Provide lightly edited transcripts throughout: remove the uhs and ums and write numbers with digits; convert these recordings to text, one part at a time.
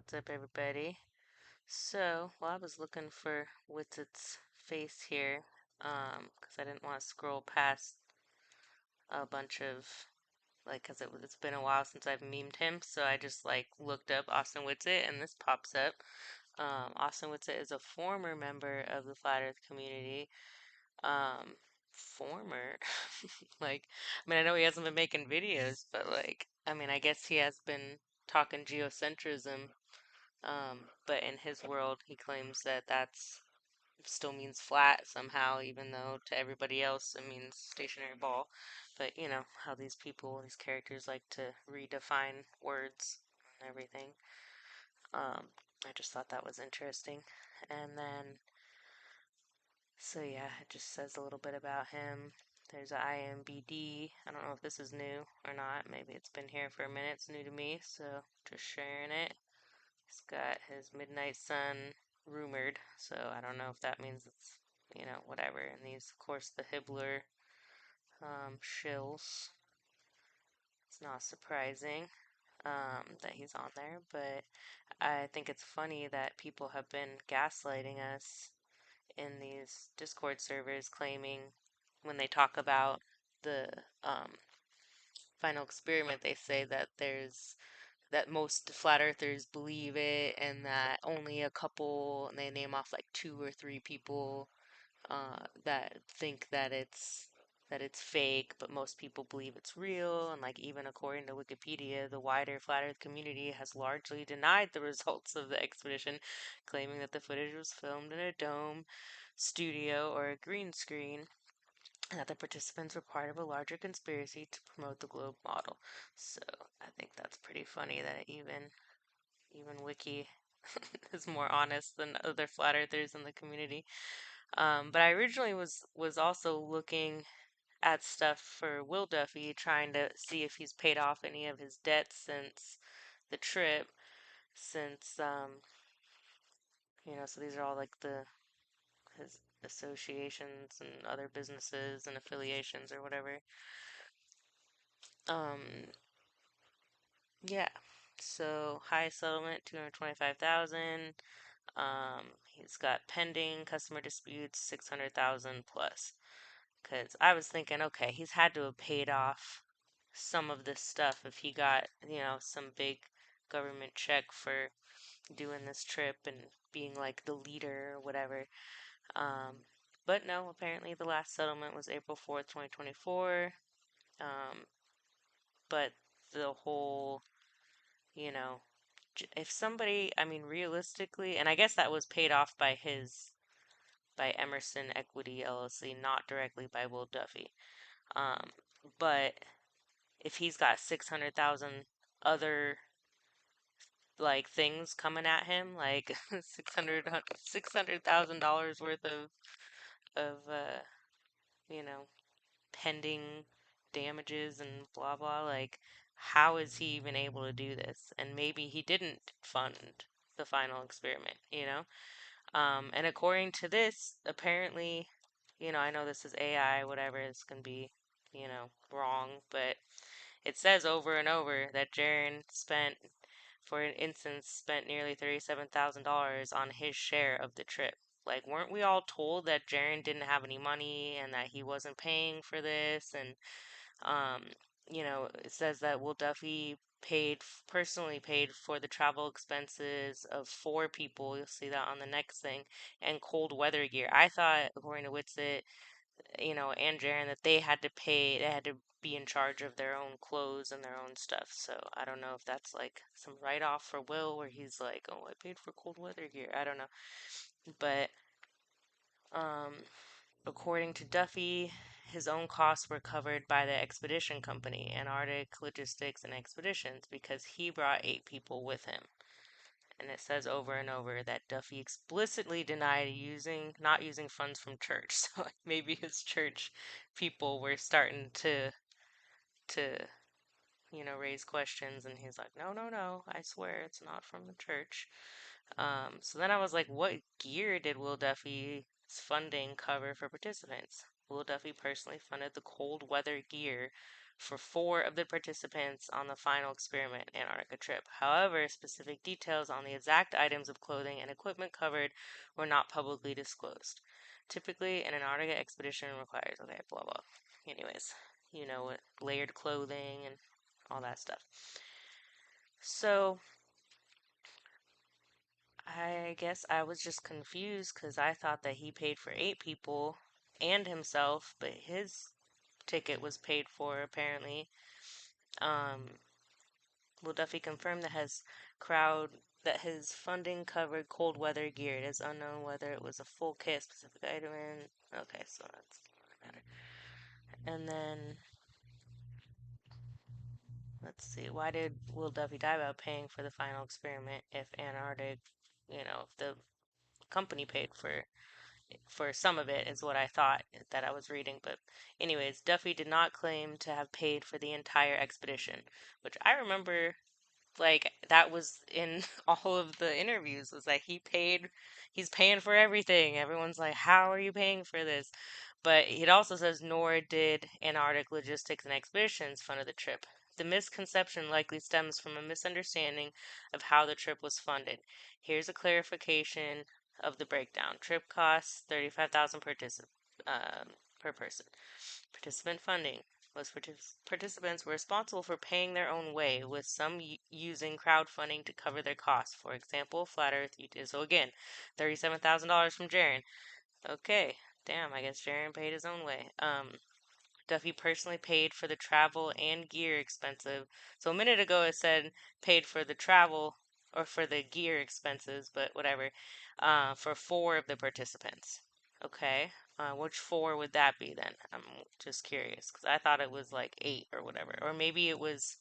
What's up, everybody? Well, I was looking for Witsit's face here, because I didn't want to scroll past a bunch of, it's been a while since I've memed him, so I just, looked up Austin Witsit, and this pops up. Austin Witsit is a former member of the Flat Earth community. Um, former? I know he hasn't been making videos, but, I guess he has been talking geocentrism. But in his world, he claims that that's still means flat somehow, even though to everybody else it means stationary ball. But you know how these people, these characters like to redefine words and everything. I just thought that was interesting. And then, yeah, it just says a little bit about him. There's a IMBD. I don't know if this is new or not. Maybe it's been here for a minute. It's new to me, so just sharing it. He's got his Midnight Sun rumored, so I don't know if that means it's, whatever. And these, of course, the Hibbler shills. It's not surprising that he's on there, but I think it's funny that people have been gaslighting us in these Discord servers, claiming when they talk about the um, final experiment, they say that most flat earthers believe it and that only a couple, and they name off like two or three people that think that it's fake, but most people believe it's real. And like even according to Wikipedia, the wider flat earth community has largely denied the results of the expedition, claiming that the footage was filmed in a dome, studio, or a green screen, and that the participants were part of a larger conspiracy to promote the globe model. So I think that's pretty funny that even Wiki is more honest than other flat earthers in the community. But I originally was also looking at stuff for Will Duffy, trying to see if he's paid off any of his debts since the trip. Since so these are all like the his associations and other businesses and affiliations or whatever. Um, yeah. So high settlement 225,000. He's got pending customer disputes 600,000 plus. Because I was thinking, okay, he's had to have paid off some of this stuff if he got, some big government check for doing this trip and being like the leader or whatever. Um, but no, apparently the last settlement was April 4th, 2024. Um, but the whole, you know, if somebody, realistically, and I guess that was paid off by Emerson Equity LLC, not directly by Will Duffy. Um, but if he's got 600,000 other things coming at him, like 600,000 dollars worth of you know pending damages and blah blah, like how is he even able to do this? And maybe he didn't fund the final experiment. And according to this, apparently, I know this is AI, whatever, this can be, wrong, but it says over and over that Jaren spent, for an instance, spent nearly $37,000 on his share of the trip. Like, weren't we all told that Jaren didn't have any money and that he wasn't paying for this? And, um, it says that Will Duffy personally paid for the travel expenses of four people. You'll see that on the next thing, and cold weather gear. I thought, according to Witsit, and Jaren, that they had to be in charge of their own clothes and their own stuff. So I don't know if that's like some write-off for Will, where he's like, oh, I paid for cold weather gear. I don't know. But um, according to Duffy, his own costs were covered by the expedition company, Antarctic Logistics and Expeditions, because he brought eight people with him. And it says over and over that Duffy explicitly denied not using funds from church. So maybe his church people were starting to raise questions, and he's like, no, no, no, I swear it's not from the church. So then I was like, what gear did Will Duffy's funding cover for participants? Will Duffy personally funded the cold weather gear for 4 of the participants on the final experiment Antarctica trip. However, specific details on the exact items of clothing and equipment covered were not publicly disclosed. Typically, an Antarctica expedition requires, okay, blah blah. Anyways, you know what, layered clothing and all that stuff. So, I guess I was just confused because I thought that he paid for 8 people and himself, but his ticket was paid for apparently. Um, Will Duffy confirmed that his funding covered cold weather gear. It is unknown whether it was a full kit, specific item. Okay, so that's not matter. And then let's see, why did Will Duffy die about paying for the final experiment if Antarctic, if the company paid for some of it is what I thought that I was reading. But anyways, Duffy did not claim to have paid for the entire expedition, which I remember like that was in all of the interviews was like he's paying for everything. Everyone's like, how are you paying for this? But it also says, nor did Antarctic Logistics and Expeditions fund the trip. The misconception likely stems from a misunderstanding of how the trip was funded. Here's a clarification of the breakdown. Trip costs 35,000 per person. Participant funding. Most participants were responsible for paying their own way, with some using crowdfunding to cover their costs. For example, Flat Earth. So again, $37,000 from Jaren. Okay, damn. I guess Jaren paid his own way. Duffy personally paid for the travel and gear expensive. So a minute ago it said paid for the travel or for the gear expenses, but whatever. For 4 of the participants. Okay. Which 4 would that be then? I'm just curious because I thought it was like 8 or whatever, or maybe it was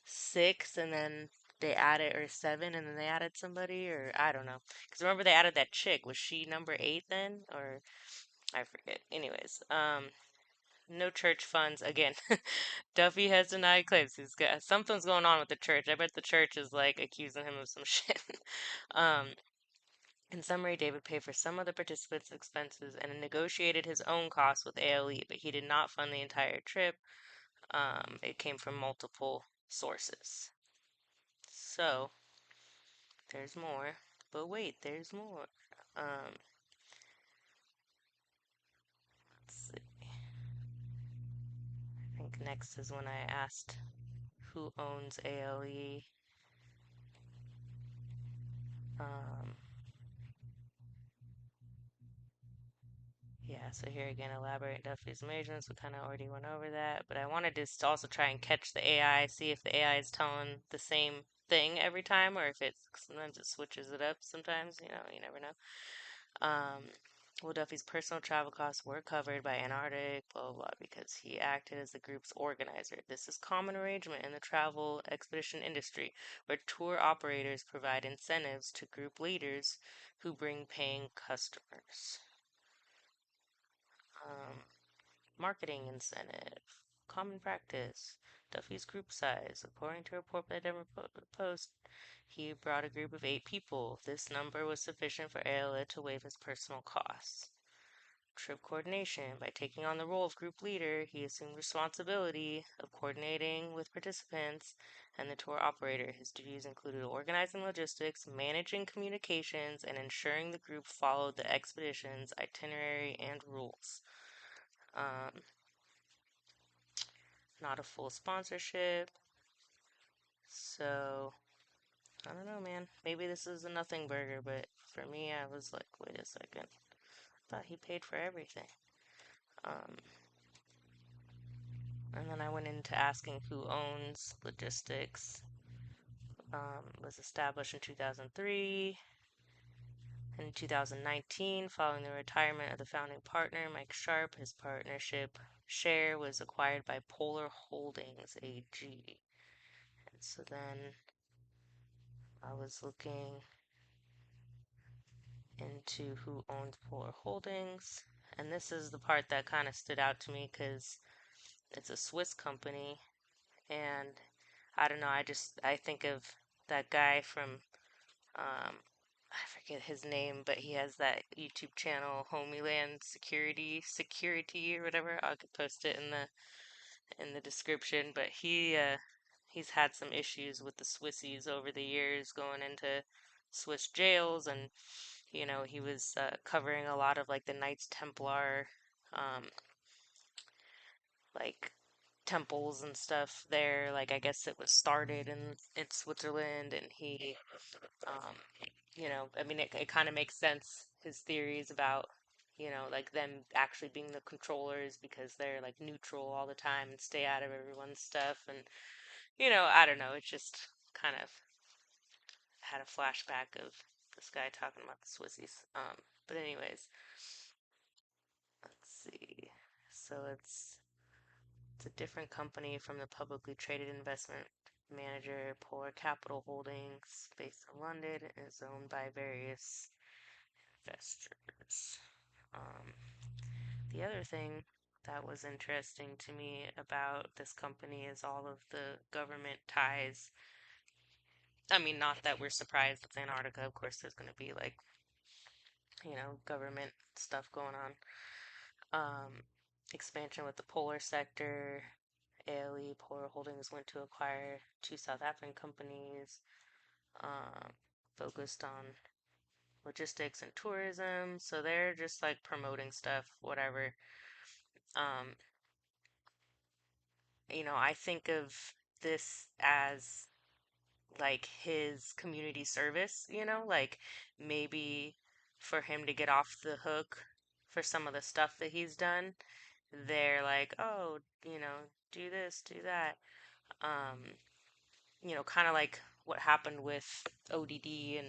6 and then they added or 7 and then they added somebody, or I don't know. Because remember they added that chick. Was she number 8 then, or I forget. Anyways, no church funds again. Duffy has denied claims. He's got something's going on with the church. I bet the church is like accusing him of some shit. um, in summary, David paid for some of the participants' expenses and negotiated his own costs with ALE, but he did not fund the entire trip. It came from multiple sources. So, there's more. But wait, there's more. Um, let's see. I think next is when I asked who owns ALE. Um, Yeah, so here again, elaborate Duffy's measurements. We kind of already went over that, but I wanted to also try and catch the AI, see if the AI is telling the same thing every time, or if sometimes it switches it up. Sometimes, you never know. Um, Will Duffy's personal travel costs were covered by Antarctic, blah blah blah, because he acted as the group's organizer. This is common arrangement in the travel expedition industry, where tour operators provide incentives to group leaders who bring paying customers. Um, Marketing incentive. Common practice. Duffy's group size. According to a report by the Denver Post, he brought a group of 8 people. This number was sufficient for ALA to waive his personal costs. Trip coordination. By taking on the role of group leader, he assumed responsibility of coordinating with participants and the tour operator. His duties included organizing logistics, managing communications, and ensuring the group followed the expedition's itinerary and rules. Um, Not a full sponsorship. So, I don't know, man. Maybe this is a nothing burger, but for me, I was like, wait a second. I thought he paid for everything. Um, and then I went into asking who owns logistics. Was established in 2003. In 2019, following the retirement of the founding partner, Mike Sharp, his partnership share was acquired by Polar Holdings AG. And so then I was looking into who owns Polar Holdings. And this is the part that kind of stood out to me because it's a Swiss company. And I don't know, I think of that guy from, I forget his name, but he has that YouTube channel, Homeland Security, or whatever. I could post it in the description, but he's had some issues with the Swissies over the years going into Swiss jails, and he was covering a lot of like the Knights Templar, um, like temples and stuff there. Like I guess it was started in Switzerland, and he, um, I mean, it kind of makes sense. His theories about, like them actually being the controllers because they're like neutral all the time and stay out of everyone's stuff. And, I don't know. It just kind of had a flashback of this guy talking about the Swissies. But anyways, let's see. So it's a different company from the publicly traded investment manager Polar Capital Holdings, based in London, and is owned by various investors. Um, the other thing that was interesting to me about this company is all of the government ties. I mean, not that we're surprised it's Antarctica. Of course, there's going to be like, government stuff going on. Um, Expansion with the polar sector. ALE Polar Holdings went to acquire two South African companies, um, focused on logistics and tourism. So they're just like promoting stuff, whatever. Um, I think of this as like his community service, like maybe for him to get off the hook for some of the stuff that he's done, they're like, oh, do this, do that. Um, kind of like what happened with ODD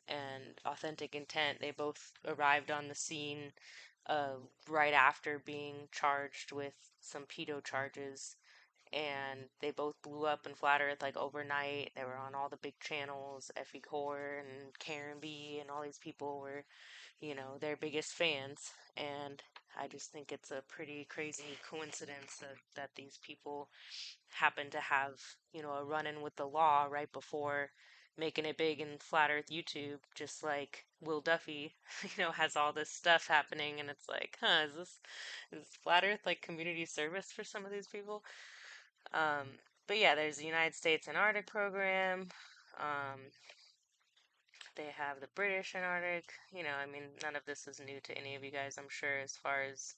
and Authentic Intent. They both arrived on the scene right after being charged with some pedo charges, and they both blew up in Flat Earth like overnight. They were on all the big channels. Effie Core and Karen B and all these people were, their biggest fans. And I just think it's a pretty crazy coincidence that these people happen to have, a run-in with the law right before making it big in Flat Earth YouTube, just like Will Duffy, has all this stuff happening, and it's like, huh, is Flat Earth like community service for some of these people? Um, but yeah, there's the United States Antarctic program. Um, they have the British Antarctic. I mean, none of this is new to any of you guys, I'm sure, as far as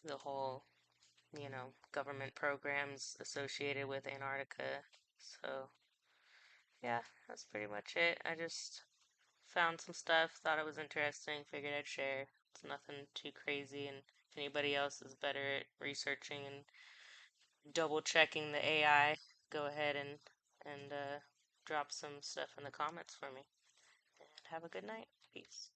the whole, government programs associated with Antarctica. So, yeah, that's pretty much it. I just found some stuff, thought it was interesting, figured I'd share. It's nothing too crazy, and if anybody else is better at researching and double checking the AI, go ahead and drop some stuff in the comments for me. And have a good night. Peace.